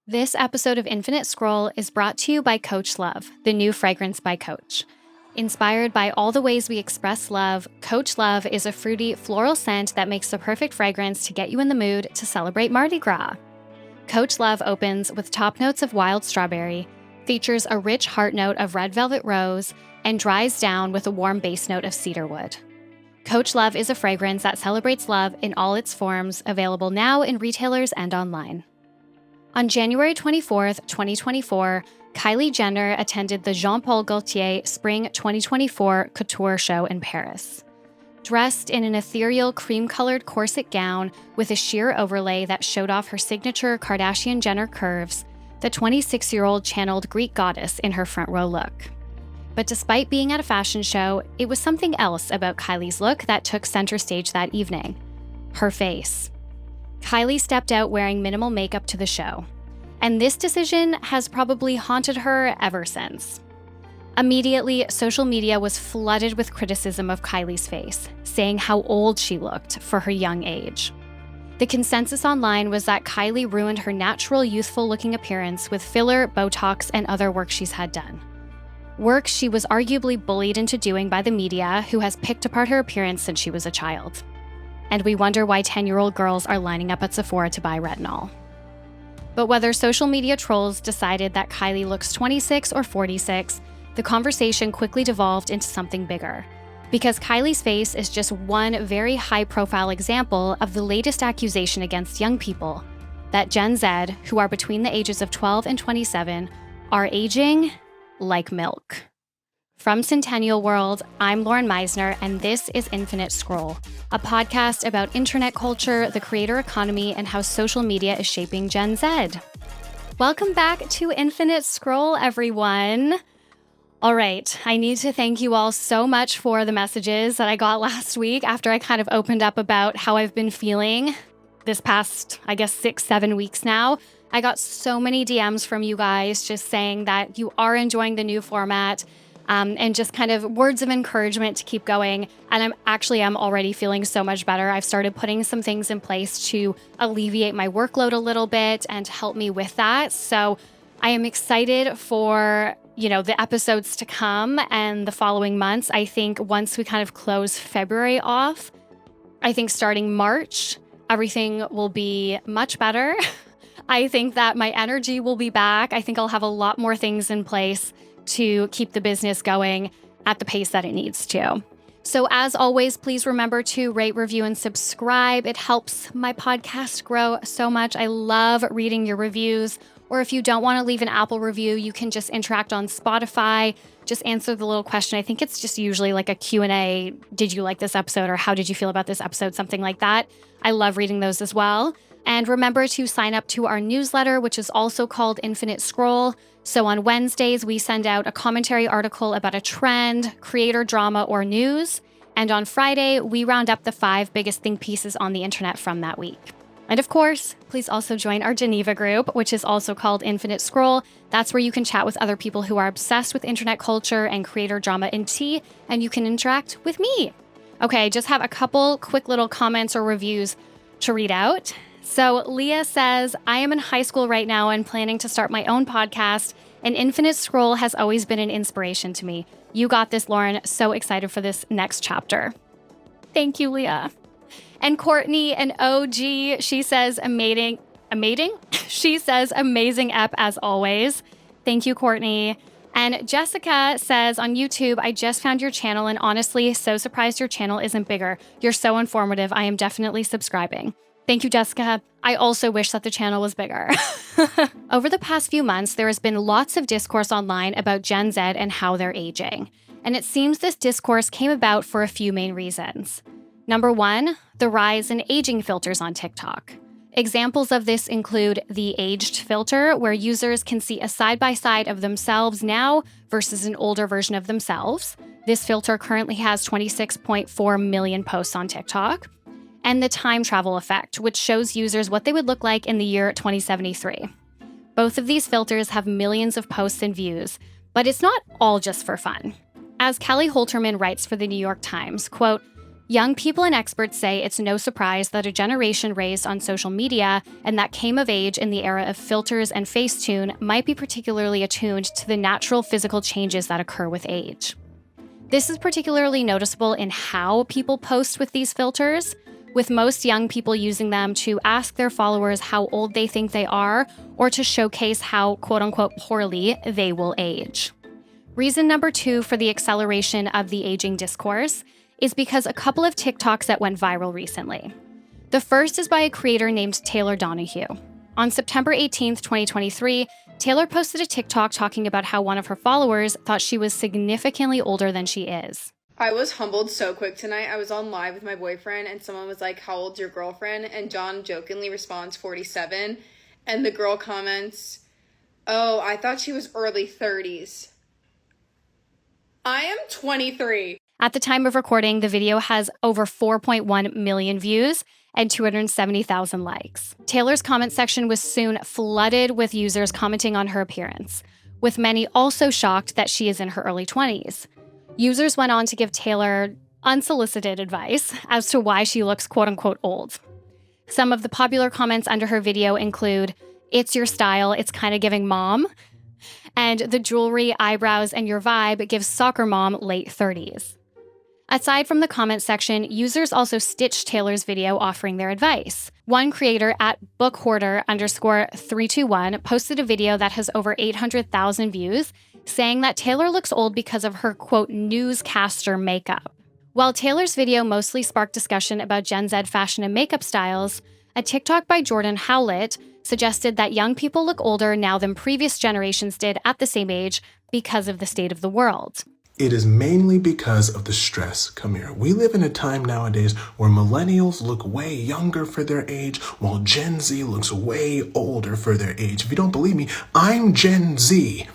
This episode of Infinite Scroll is brought to you by Coach Love, the new fragrance by Coach. Inspired by all the ways we express love, Coach Love is a fruity, floral scent that makes the perfect fragrance to get you in the mood to celebrate Mardi Gras. Coach Love opens with top notes of wild strawberry, features a rich heart note of red velvet rose, and dries down with a warm base note of cedarwood. Coach Love is a fragrance that celebrates love in all its forms, available now in retailers and online. On January 24th, 2024, Kylie Jenner attended the Jean-Paul Gaultier Spring 2024 Couture show in Paris. Dressed in an ethereal cream-colored corset gown with a sheer overlay that showed off her signature Kardashian-Jenner curves, the 26-year-old channeled Greek goddess in her front row look. But despite being at a fashion show, it was something else about Kylie's look that took center stage that evening: her face. Kylie stepped out wearing minimal makeup to the show, and this decision has probably haunted her ever since. Immediately, social media was flooded with criticism of Kylie's face, saying how old she looked for her young age. The consensus online was that Kylie ruined her natural, youthful-looking appearance with filler, Botox, and other work she's had done. Work she was arguably bullied into doing by the media, who has picked apart her appearance since she was a child. And we wonder why 10-year-old girls are lining up at Sephora to buy retinol. But whether social media trolls decided that Kylie looks 26 or 46, the conversation quickly devolved into something bigger. Because Kylie's face is just one very high-profile example of the latest accusation against young people, that Gen Z, who are between the ages of 12 and 27, are aging like milk. From Centennial World, I'm Lauren Meisner, and this is Infinite Scroll, a podcast about internet culture, the creator economy, and how social media is shaping Gen Z. Welcome back to Infinite Scroll, everyone. All right, I need to thank you all so much for the messages that I got last week after I kind of opened up about how I've been feeling this past, 6-7 weeks now. I got so many DMs from you guys just saying that you are enjoying the new format, and just kind of words of encouragement to keep going. And I'm already feeling so much better. I've started putting some things in place to alleviate my workload a little bit and to help me with that. So I am excited for, the episodes to come and the following months. I think once we kind of close February off, I think starting March, everything will be much better. I think that my energy will be back. I think I'll have a lot more things in place to keep the business going at the pace that it needs to. So as always, please remember to rate, review, and subscribe. It helps my podcast grow so much. I love reading your reviews. Or if you don't want to leave an Apple review, you can just interact on Spotify. Just answer the little question. I think it's just usually like a Q&A. Did you like this episode? Or how did you feel about this episode? Something like that. I love reading those as well. And remember to sign up to our newsletter, which is also called Infinite Scroll. So on Wednesdays, we send out a commentary article about a trend, creator drama, or news. And on Friday, we round up the 5 biggest think pieces on the internet from that week. And of course, please also join our Geneva group, which is also called Infinite Scroll. That's where you can chat with other people who are obsessed with internet culture and creator drama and tea, and you can interact with me. Okay, just have a couple quick little comments or reviews to read out. So Leah says, I am in high school right now and planning to start my own podcast, and Infinite Scroll has always been an inspiration to me. You got this, Lauren. So excited for this next chapter. Thank you, Leah. And Courtney, an OG, she says, amazing. She says, amazing ep as always. Thank you, Courtney. And Jessica says on YouTube, I just found your channel and honestly, so surprised your channel isn't bigger. You're so informative. I am definitely subscribing. Thank you, Jessica. I also wish that the channel was bigger. Over the past few months, there has been lots of discourse online about Gen Z and how they're aging. And it seems this discourse came about for a few main reasons. Number 1, the rise in aging filters on TikTok. Examples of this include the aged filter, where users can see a side-by-side of themselves now versus an older version of themselves. This filter currently has 26.4 million posts on TikTok. And the time travel effect, which shows users what they would look like in the year 2073. Both of these filters have millions of posts and views, but it's not all just for fun. As Kelly Holterman writes for the New York Times, quote, Young people and experts say it's no surprise that a generation raised on social media and that came of age in the era of filters and Facetune might be particularly attuned to the natural physical changes that occur with age. This is particularly noticeable in how people post with these filters, with most young people using them to ask their followers how old they think they are or to showcase how quote-unquote poorly they will age. Reason number 2 for the acceleration of the aging discourse is because a couple of TikToks that went viral recently. The first is by a creator named Taylor Donahue. On September 18th, 2023, Taylor posted a TikTok talking about how one of her followers thought she was significantly older than she is. I was humbled so quick tonight. I was on live with my boyfriend and someone was like, "How old's your girlfriend?" And John jokingly responds 47. And the girl comments, "Oh, I thought she was early 30s. I am 23. At the time of recording, the video has over 4.1 million views and 270,000 likes. Taylor's comment section was soon flooded with users commenting on her appearance, with many also shocked that she is in her early 20s. Users went on to give Taylor unsolicited advice as to why she looks quote-unquote old. Some of the popular comments under her video include, "It's your style, it's kind of giving mom," and "The jewelry, eyebrows, and your vibe gives soccer mom late 30s. Aside from the comment section, users also stitched Taylor's video offering their advice. One creator at bookhoarder_321 posted a video that has over 800,000 views, saying that Taylor looks old because of her, quote, newscaster makeup. While Taylor's video mostly sparked discussion about Gen Z fashion and makeup styles, a TikTok by Jordan Howlett suggested that young people look older now than previous generations did at the same age because of the state of the world. It is mainly because of the stress. Come here. We live in a time nowadays where millennials look way younger for their age, while Gen Z looks way older for their age. If you don't believe me, I'm Gen Z.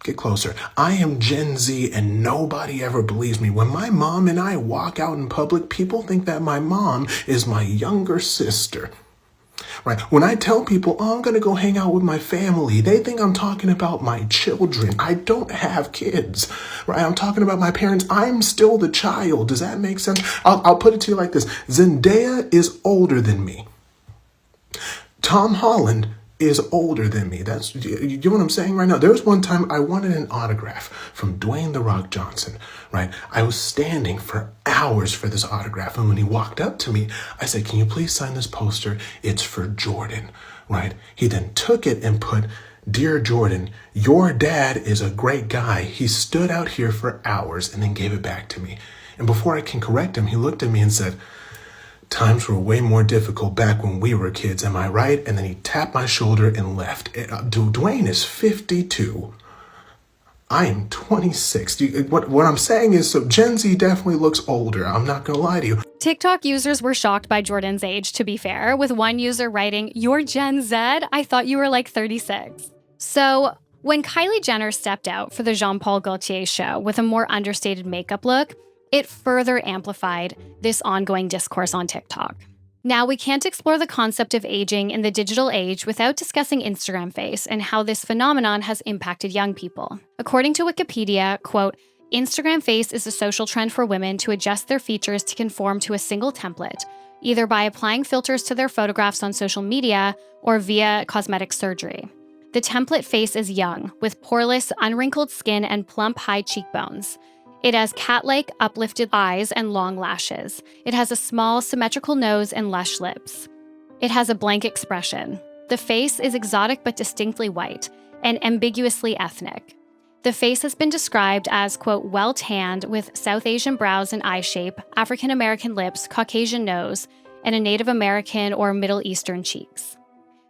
Get closer. I am Gen Z and nobody ever believes me. When my mom and I walk out in public, people think that my mom is my younger sister. Right? When I tell people, "Oh, I'm going to go hang out with my family," they think I'm talking about my children. I don't have kids, right? I'm talking about my parents. I'm still the child. Does that make sense? I'll put it to you like this. Zendaya is older than me. Tom Holland is older than me. That's, you know what I'm saying right now? There was one time I wanted an autograph from Dwayne "The Rock" Johnson, right? I was standing for hours for this autograph. And when he walked up to me, I said, "Can you please sign this poster? It's for Jordan," right? He then took it and put, "Dear Jordan, your dad is a great guy. He stood out here for hours," and then gave it back to me. And before I can correct him, he looked at me and said, "Times were way more difficult back when we were kids, am I right?" And then he tapped my shoulder and left. Dwayne is 52. I am 26. What I'm saying is, so Gen Z definitely looks older. I'm not going to lie to you. TikTok users were shocked by Jordan's age, to be fair, with one user writing, "You're Gen Z? I thought you were like 36. So when Kylie Jenner stepped out for the Jean-Paul Gaultier show with a more understated makeup look, it further amplified this ongoing discourse on TikTok. Now, we can't explore the concept of aging in the digital age without discussing Instagram face and how this phenomenon has impacted young people. According to Wikipedia, quote, "Instagram face is a social trend for women to adjust their features to conform to a single template, either by applying filters to their photographs on social media or via cosmetic surgery. The template face is young, with poreless, unwrinkled skin and plump, high cheekbones. It has cat-like, uplifted eyes and long lashes. It has a small, symmetrical nose and lush lips. It has a blank expression. The face is exotic but distinctly white, and ambiguously ethnic. The face has been described as, quote, well-tanned with South Asian brows and eye shape, African-American lips, Caucasian nose, and a Native American or Middle Eastern cheeks.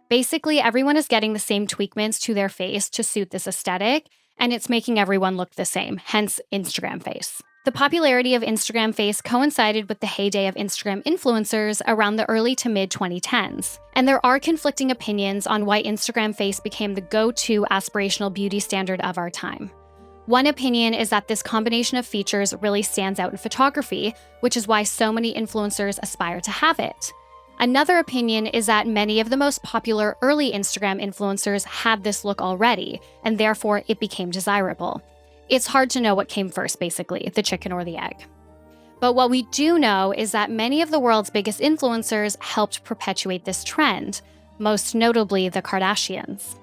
Basically, everyone is getting the same tweakments to their face to suit this aesthetic, and it's making everyone look the same, hence Instagram face. The popularity of Instagram face coincided with the heyday of Instagram influencers around the early to mid-2010s. And there are conflicting opinions on why Instagram face became the go-to aspirational beauty standard of our time. One opinion is that this combination of features really stands out in photography, which is why so many influencers aspire to have it. Another opinion is that many of the most popular early Instagram influencers had this look already, and therefore it became desirable. It's hard to know what came first, basically, the chicken or the egg. But what we do know is that many of the world's biggest influencers helped perpetuate this trend, most notably the Kardashians.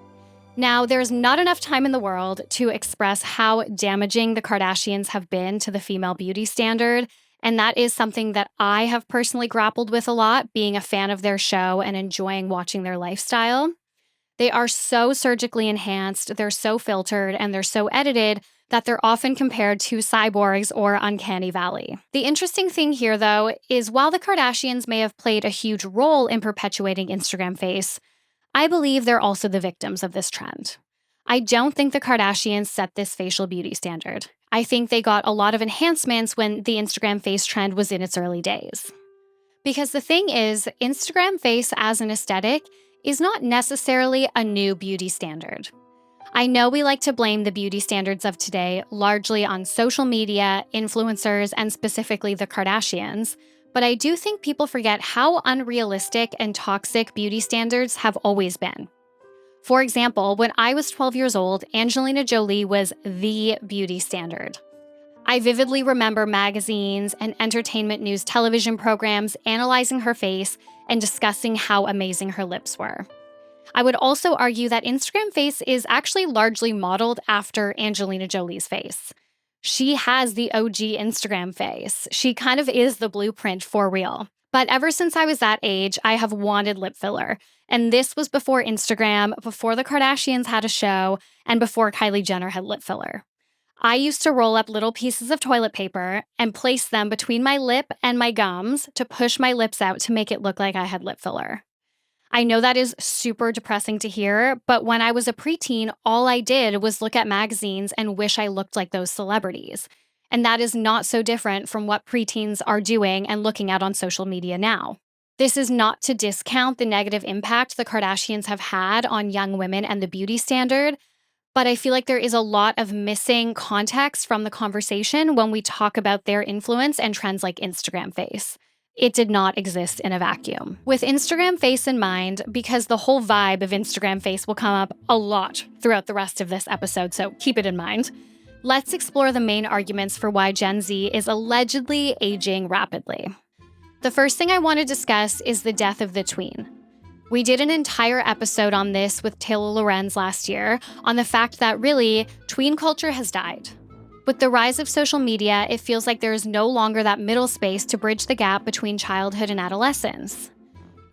Now, there's not enough time in the world to express how damaging the Kardashians have been to the female beauty standard, and that is something that I have personally grappled with a lot, being a fan of their show and enjoying watching their lifestyle. They are so surgically enhanced, they're so filtered, and they're so edited that they're often compared to cyborgs or Uncanny Valley. The interesting thing here, though, is while the Kardashians may have played a huge role in perpetuating Instagram face, I believe they're also the victims of this trend. I don't think the Kardashians set this facial beauty standard. I think they got a lot of enhancements when the Instagram face trend was in its early days. Because the thing is, Instagram face as an aesthetic is not necessarily a new beauty standard. I know we like to blame the beauty standards of today largely on social media, influencers, and specifically the Kardashians, but I do think people forget how unrealistic and toxic beauty standards have always been. For example, when I was 12 years old, Angelina Jolie was the beauty standard. I vividly remember magazines and entertainment news television programs analyzing her face and discussing how amazing her lips were. I would also argue that Instagram face is actually largely modeled after Angelina Jolie's face. She has the OG Instagram face. She kind of is the blueprint for real. But ever since I was that age, I have wanted lip filler. And this was before Instagram, before the Kardashians had a show, and before Kylie Jenner had lip filler. I used to roll up little pieces of toilet paper and place them between my lip and my gums to push my lips out to make it look like I had lip filler. I know that is super depressing to hear, but when I was a preteen, all I did was look at magazines and wish I looked like those celebrities. And that is not so different from what preteens are doing and looking at on social media now. This is not to discount the negative impact the Kardashians have had on young women and the beauty standard, but I feel like there is a lot of missing context from the conversation when we talk about their influence and trends like Instagram face. It did not exist in a vacuum. With Instagram face in mind, because the whole vibe of Instagram face will come up a lot throughout the rest of this episode, so keep it in mind. Let's explore the main arguments for why Gen Z is allegedly aging rapidly. The first thing I want to discuss is the death of the tween. We did an entire episode on this with Taylor Lorenz last year on the fact that really, tween culture has died. With the rise of social media, it feels like there is no longer that middle space to bridge the gap between childhood and adolescence.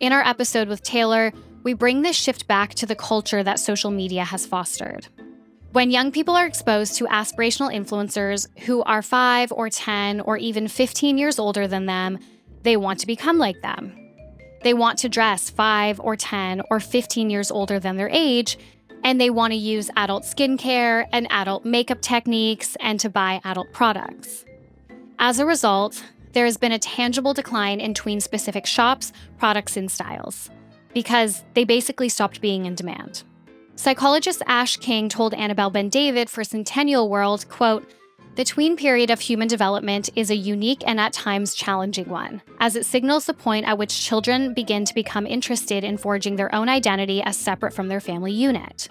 In our episode with Taylor, we bring this shift back to the culture that social media has fostered. When young people are exposed to aspirational influencers who are 5 or 10 or even 15 years older than them, they want to become like them. They want to dress 5 or 10 or 15 years older than their age, and they want to use adult skincare and adult makeup techniques and to buy adult products. As a result, there has been a tangible decline in tween-specific shops, products, and styles, because they basically stopped being in demand. Psychologist Ash King told Annabelle Ben-David for Centennial World, quote, "The tween period of human development is a unique and at times challenging one, as it signals the point at which children begin to become interested in forging their own identity as separate from their family unit.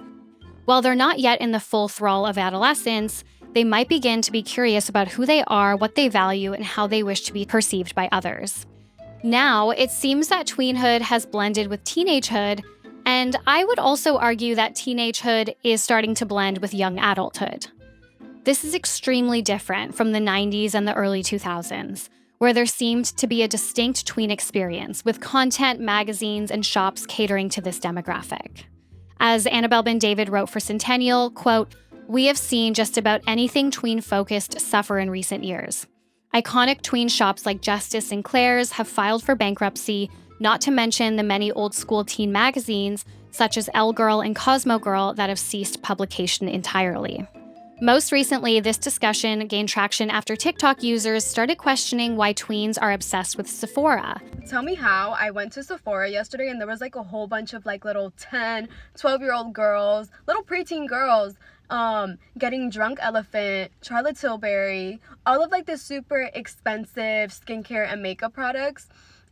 While they're not yet in the full thrall of adolescence, they might begin to be curious about who they are, what they value, and how they wish to be perceived by others. Now, it seems that tweenhood has blended with teenagehood, and I would also argue that teenagehood is starting to blend with young adulthood. This is extremely different from the 90s and the early 2000s, where there seemed to be a distinct tween experience, with content, magazines, and shops catering to this demographic. As Annabelle Ben-David wrote for Centennial, quote, "We have seen just about anything tween-focused suffer in recent years. Iconic tween shops like Justice and Claire's have filed for bankruptcy, not to mention the many old-school teen magazines, such as Elle Girl and Cosmo Girl, that have ceased publication entirely." Most recently, this discussion gained traction after TikTok users started questioning why tweens are obsessed with Sephora. Tell me how. I went to Sephora yesterday and there was like a whole bunch of like little 10, 12-year-old girls, little preteen girls, getting Drunk Elephant, Charlotte Tilbury, all of like the super expensive skincare and makeup products.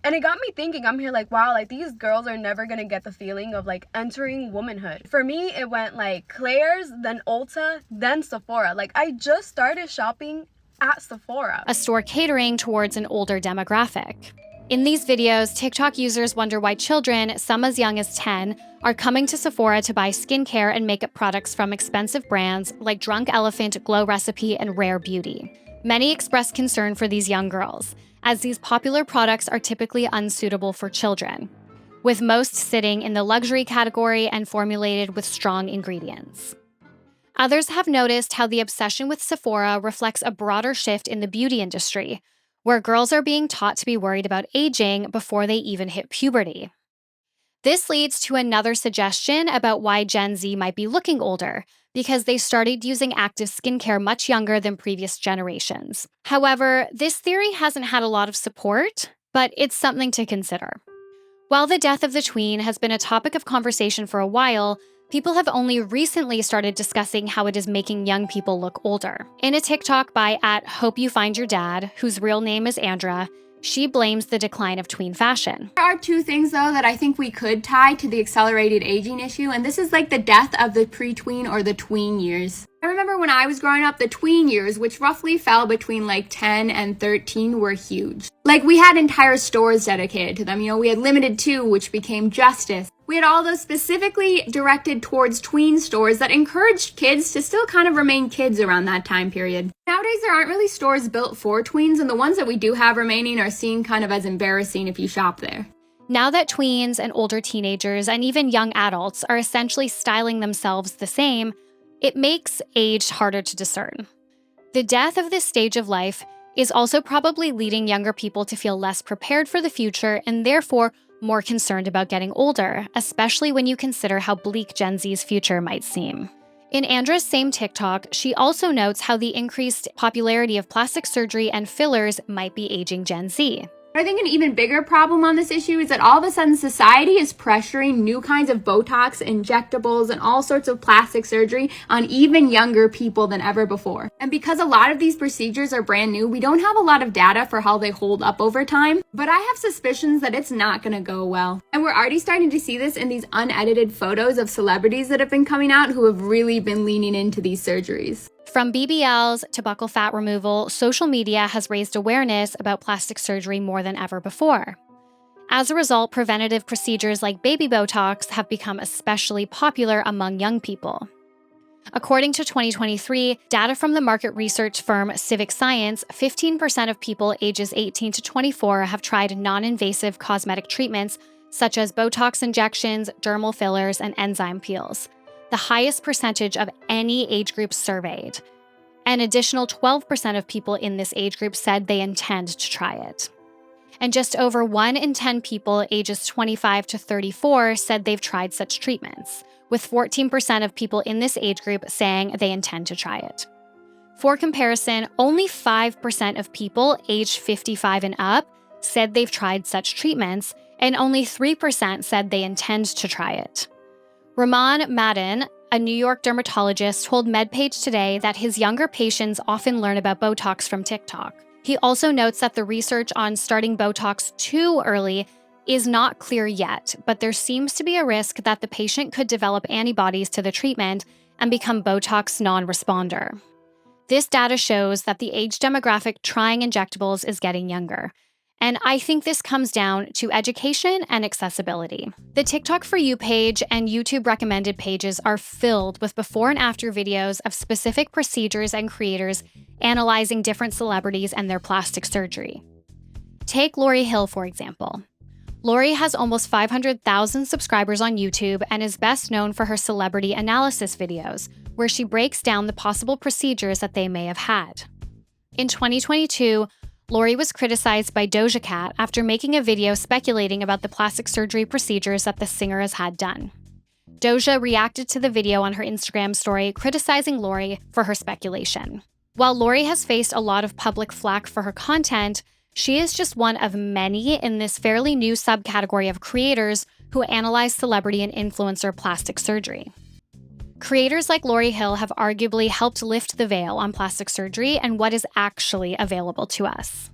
And it got me thinking, I'm here like, wow, like these girls are never gonna get the feeling of like entering womanhood. For me, it went like Claire's, then Ulta, then Sephora. Like I just started shopping at Sephora, a store catering towards an older demographic. In these videos, TikTok users wonder why children, some as young as 10, are coming to Sephora to buy skincare and makeup products from expensive brands like Drunk Elephant, Glow Recipe, and Rare Beauty. Many express concern for these young girls, as these popular products are typically unsuitable for children, with most sitting in the luxury category and formulated with strong ingredients. Others have noticed how the obsession with Sephora reflects a broader shift in the beauty industry, where girls are being taught to be worried about aging before they even hit puberty. This leads to another suggestion about why Gen Z might be looking older, because they started using active skincare much younger than previous generations. However, this theory hasn't had a lot of support, but it's something to consider. While the death of the tween has been a topic of conversation for a while, people have only recently started discussing how it is making young people look older. In a TikTok by @HopeYouFindYourDad, whose real name is Andra, she blames the decline of tween fashion. There are two things, though, that I think we could tie to the accelerated aging issue, and this is like the death of the pre-tween or the tween years. I remember when I was growing up, the tween years, which roughly fell between like 10 and 13, were huge. Like, we had entire stores dedicated to them. You know, we had Limited 2, which became Justice. We had all those specifically directed towards tween stores that encouraged kids to still kind of remain kids around that time period. Nowadays, there aren't really stores built for tweens, and the ones that we do have remaining are seen kind of as embarrassing if you shop there. Now that tweens and older teenagers and even young adults are essentially styling themselves the same, it makes age harder to discern. The death of this stage of life is also probably leading younger people to feel less prepared for the future and therefore more concerned about getting older, especially when you consider how bleak Gen Z's future might seem. In Andra's same TikTok, she also notes how the increased popularity of plastic surgery and fillers might be aging Gen Z. I think an even bigger problem on this issue is that all of a sudden society is pressuring new kinds of Botox, injectables, and all sorts of plastic surgery on even younger people than ever before. And because a lot of these procedures are brand new, we don't have a lot of data for how they hold up over time, but I have suspicions that it's not going to go well. And we're already starting to see this in these unedited photos of celebrities that have been coming out who have really been leaning into these surgeries. From BBLs to buccal fat removal, social media has raised awareness about plastic surgery more than ever before. As a result, preventative procedures like baby Botox have become especially popular among young people. According to 2023 data from the market research firm Civic Science, 15% of people ages 18 to 24 have tried non-invasive cosmetic treatments such as Botox injections, dermal fillers, and enzyme peels, the highest percentage of any age group surveyed. An additional 12% of people in this age group said they intend to try it. And just over 1 in 10 people ages 25 to 34 said they've tried such treatments, with 14% of people in this age group saying they intend to try it. For comparison, only 5% of people aged 55 and up said they've tried such treatments, and only 3% said they intend to try it. Ramon Madden, a New York dermatologist, told MedPage Today that his younger patients often learn about Botox from TikTok. He also notes that the research on starting Botox too early is not clear yet, but there seems to be a risk that the patient could develop antibodies to the treatment and become Botox non-responder. This data shows that the age demographic trying injectables is getting younger. And I think this comes down to education and accessibility. The TikTok For You page and YouTube recommended pages are filled with before and after videos of specific procedures and creators analyzing different celebrities and their plastic surgery. Take Lauryn Hill, for example. Lori has almost 500,000 subscribers on YouTube and is best known for her celebrity analysis videos, where she breaks down the possible procedures that they may have had. In 2022, Lori was criticized by Doja Cat after making a video speculating about the plastic surgery procedures that the singer has had done. Doja reacted to the video on her Instagram story, criticizing Lori for her speculation. While Lori has faced a lot of public flack for her content, she is just one of many in this fairly new subcategory of creators who analyze celebrity and influencer plastic surgery. Creators like Lauryn Hill have arguably helped lift the veil on plastic surgery and what is actually available to us.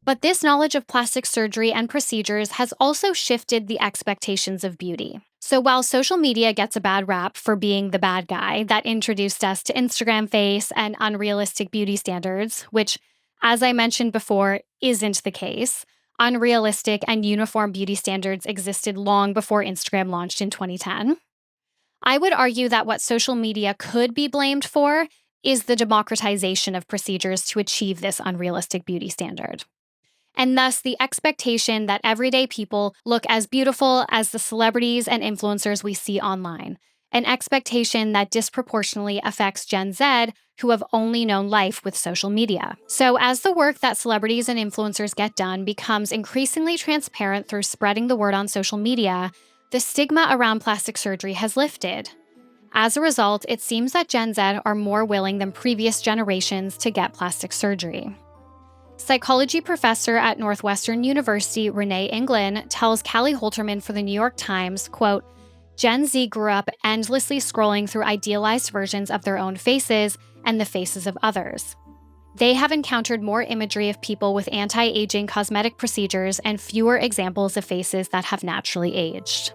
But this knowledge of plastic surgery and procedures has also shifted the expectations of beauty. So while social media gets a bad rap for being the bad guy that introduced us to Instagram face and unrealistic beauty standards, which, as I mentioned before, isn't the case, unrealistic and uniform beauty standards existed long before Instagram launched in 2010. I would argue that what social media could be blamed for is the democratization of procedures to achieve this unrealistic beauty standard. And thus the expectation that everyday people look as beautiful as the celebrities and influencers we see online, an expectation that disproportionately affects Gen Z who have only known life with social media. So as the work that celebrities and influencers get done becomes increasingly transparent through spreading the word on social media, the stigma around plastic surgery has lifted. As a result, it seems that Gen Z are more willing than previous generations to get plastic surgery. Psychology professor at Northwestern University, Renee Englund, tells Callie Holterman for the New York Times, quote, Gen Z grew up endlessly scrolling through idealized versions of their own faces and the faces of others. They have encountered more imagery of people with anti-aging cosmetic procedures and fewer examples of faces that have naturally aged.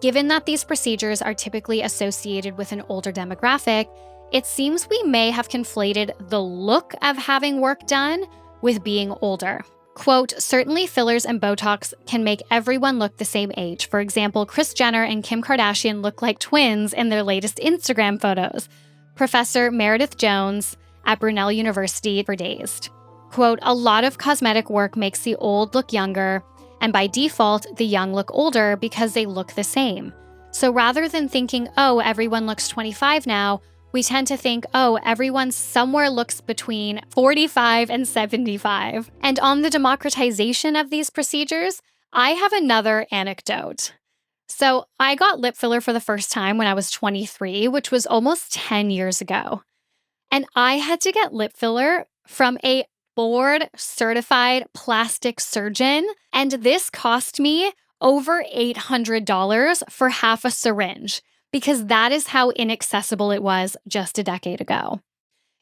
Given that these procedures are typically associated with an older demographic, it seems we may have conflated the look of having work done with being older. Quote, certainly fillers and Botox can make everyone look the same age. For example, Kris Jenner and Kim Kardashian look like twins in their latest Instagram photos. Professor Meredith Jones at Brunel University for Dazed. Quote, a lot of cosmetic work makes the old look younger, and by default, the young look older because they look the same. So rather than thinking, oh, everyone looks 25 now, we tend to think, oh, everyone somewhere looks between 45 and 75. And on the democratization of these procedures, I have another anecdote. So I got lip filler for the first time when I was 23, which was almost 10 years ago. And I had to get lip filler from a board-certified plastic surgeon, and this cost me over $800 for half a syringe, because that is how inaccessible it was just a decade ago.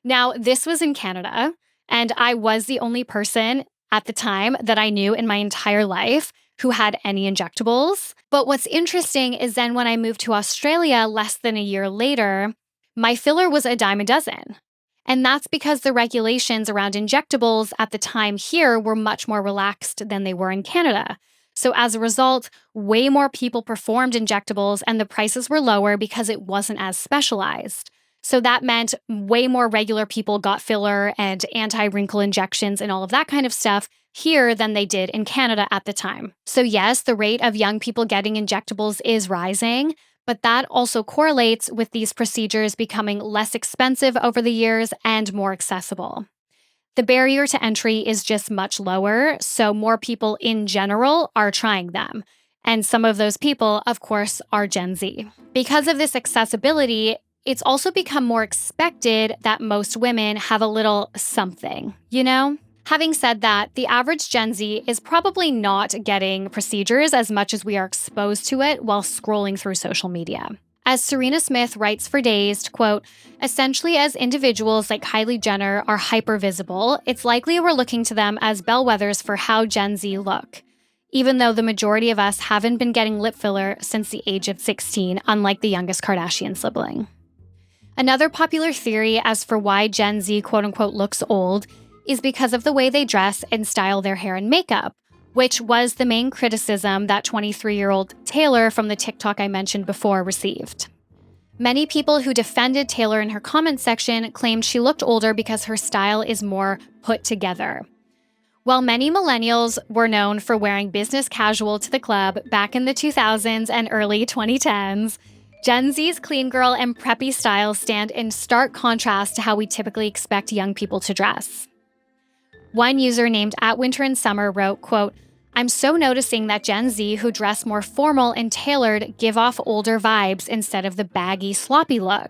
Now, this was in Canada, and I was the only person at the time that I knew in my entire life who had any injectables. But what's interesting is then when I moved to Australia less than a year later, my filler was a dime a dozen. And that's because the regulations around injectables at the time here were much more relaxed than they were in Canada. So as a result, way more people performed injectables and the prices were lower because it wasn't as specialized. So that meant way more regular people got filler and anti-wrinkle injections and all of that kind of stuff here than they did in Canada at the time. So yes, the rate of young people getting injectables is rising, but that also correlates with these procedures becoming less expensive over the years and more accessible. The barrier to entry is just much lower, so more people in general are trying them. And some of those people, of course, are Gen Z. Because of this accessibility, it's also become more expected that most women have a little something, you know? Having said that, the average Gen Z is probably not getting procedures as much as we are exposed to it while scrolling through social media. As Serena Smith writes for Dazed, quote, essentially as individuals like Kylie Jenner are hyper-visible, it's likely we're looking to them as bellwethers for how Gen Z look, even though the majority of us haven't been getting lip filler since the age of 16, unlike the youngest Kardashian sibling. Another popular theory as for why Gen Z quote-unquote looks old is because of the way they dress and style their hair and makeup, which was the main criticism that 23-year-old Taylor from the TikTok I mentioned before received. Many people who defended Taylor in her comment section claimed she looked older because her style is more put together. While many millennials were known for wearing business casual to the club back in the 2000s and early 2010s, Gen Z's clean girl and preppy styles stand in stark contrast to how we typically expect young people to dress. One user named @winter_and_summer wrote, quote, I'm so noticing that Gen Z who dress more formal and tailored give off older vibes instead of the baggy, sloppy look.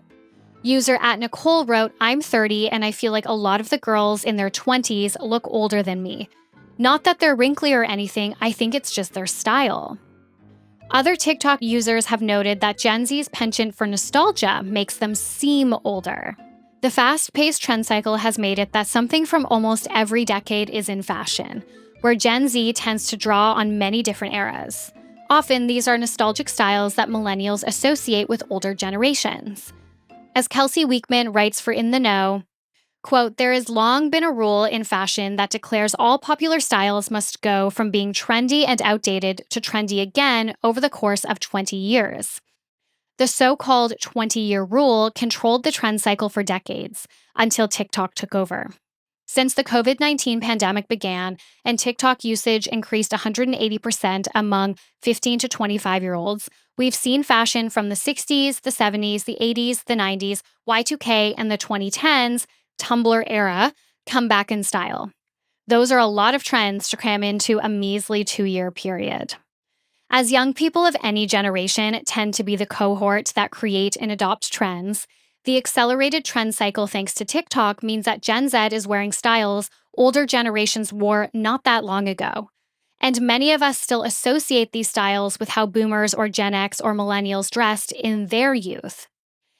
User @Nicole wrote, I'm 30 and I feel like a lot of the girls in their 20s look older than me. Not that they're wrinkly or anything, I think it's just their style. Other TikTok users have noted that Gen Z's penchant for nostalgia makes them seem older. The fast-paced trend cycle has made it that something from almost every decade is in fashion, where Gen Z tends to draw on many different eras. Often, these are nostalgic styles that millennials associate with older generations. As Kelsey Weekman writes for In the Know, quote, "There has long been a rule in fashion that declares all popular styles must go from being trendy and outdated to trendy again over the course of 20 years. The so-called 20-year rule controlled the trend cycle for decades, until TikTok took over. Since the COVID-19 pandemic began and TikTok usage increased 180% among 15 to 25-year-olds, we've seen fashion from the 60s, the 70s, the 80s, the 90s, Y2K, and the 2010s, Tumblr era, come back in style. Those are a lot of trends to cram into a measly 2-year period. As young people of any generation tend to be the cohort that create and adopt trends, the accelerated trend cycle thanks to TikTok means that Gen Z is wearing styles older generations wore not that long ago. And many of us still associate these styles with how boomers or Gen X or millennials dressed in their youth.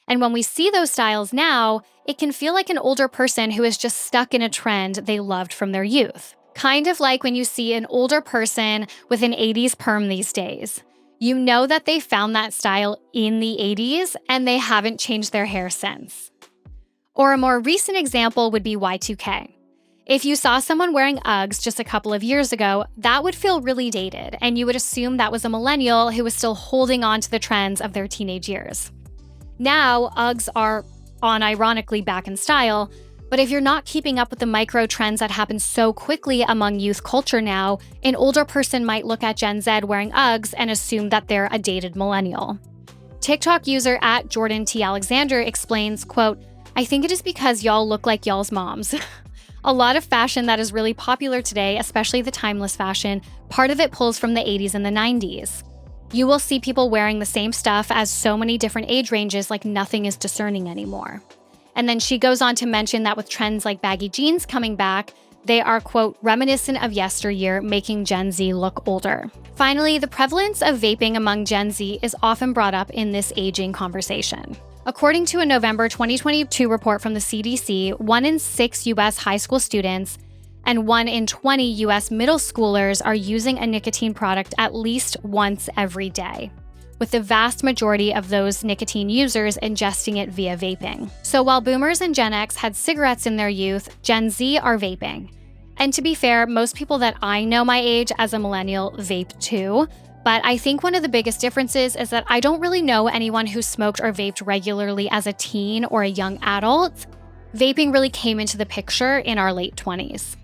And when we see those styles now, it can feel like an older person who is just stuck in a trend they loved from their youth. Kind of like when you see an older person with an 80s perm these days. You know that they found that style in the 80s and they haven't changed their hair since. Or a more recent example would be Y2K. If you saw someone wearing Uggs just a couple of years ago, that would feel really dated, and you would assume that was a millennial who was still holding on to the trends of their teenage years. Now, Uggs are unironically back in style, but if you're not keeping up with the micro trends that happen so quickly among youth culture now, an older person might look at Gen Z wearing Uggs and assume that they're a dated millennial. TikTok user at Jordan T. Alexander explains, quote, "I think it is because y'all look like y'all's moms." A lot of fashion that is really popular today, especially the timeless fashion, part of it pulls from the 80s and the 90s. You will see people wearing the same stuff as so many different age ranges like nothing is discerning anymore. And then she goes on to mention that with trends like baggy jeans coming back, they are, quote, "reminiscent of yesteryear, making Gen Z look older." Finally, the prevalence of vaping among Gen Z is often brought up in this aging conversation. According to a November 2022 report from the CDC, 1 in 6 U.S. high school students and 1 in 20 U.S. middle schoolers are using a nicotine product at least once every day, with the vast majority of those nicotine users ingesting it via vaping. So while boomers and Gen X had cigarettes in their youth, Gen Z are vaping. And to be fair, most people that I know my age as a millennial vape too, but I think one of the biggest differences is that I don't really know anyone who smoked or vaped regularly as a teen or a young adult. Vaping really came into the picture in our late 20s.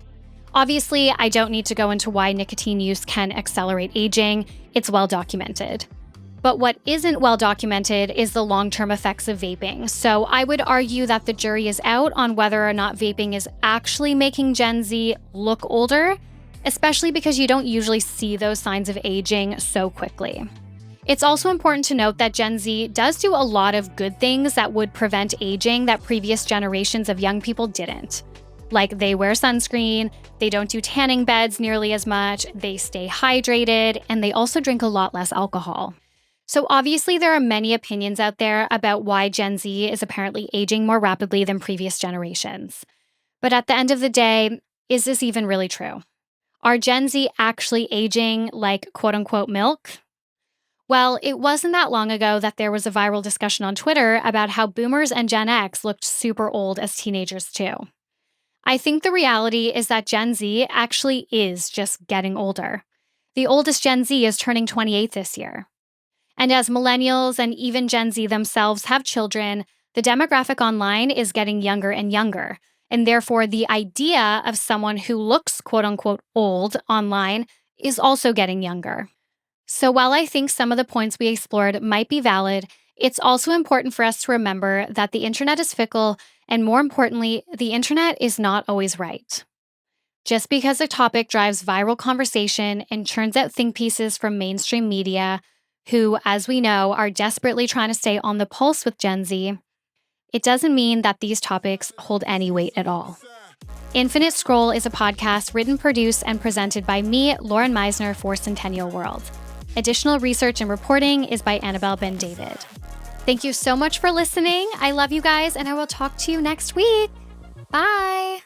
Obviously, I don't need to go into why nicotine use can accelerate aging. It's well documented. But what isn't well documented is the long-term effects of vaping. So I would argue that the jury is out on whether or not vaping is actually making Gen Z look older, especially because you don't usually see those signs of aging so quickly. It's also important to note that Gen Z does do a lot of good things that would prevent aging that previous generations of young people didn't. Like they wear sunscreen, they don't do tanning beds nearly as much, they stay hydrated, and they also drink a lot less alcohol. So obviously there are many opinions out there about why Gen Z is apparently aging more rapidly than previous generations. But at the end of the day, is this even really true? Are Gen Z actually aging like quote-unquote milk? Well, it wasn't that long ago that there was a viral discussion on Twitter about how boomers and Gen X looked super old as teenagers too. I think the reality is that Gen Z actually is just getting older. The oldest Gen Z is turning 28 this year. And as millennials and even Gen Z themselves have children, the demographic online is getting younger and younger. And therefore, the idea of someone who looks quote-unquote old online is also getting younger. So while I think some of the points we explored might be valid, it's also important for us to remember that the internet is fickle, and more importantly, the internet is not always right. Just because a topic drives viral conversation and churns out think pieces from mainstream media, who, as we know, are desperately trying to stay on the pulse with Gen Z, it doesn't mean that these topics hold any weight at all. Infinite Scroll is a podcast written, produced, and presented by me, Lauren Meisner, for Centennial World. Additional research and reporting is by Annabelle Ben-David. Thank you so much for listening. I love you guys, and I will talk to you next week. Bye.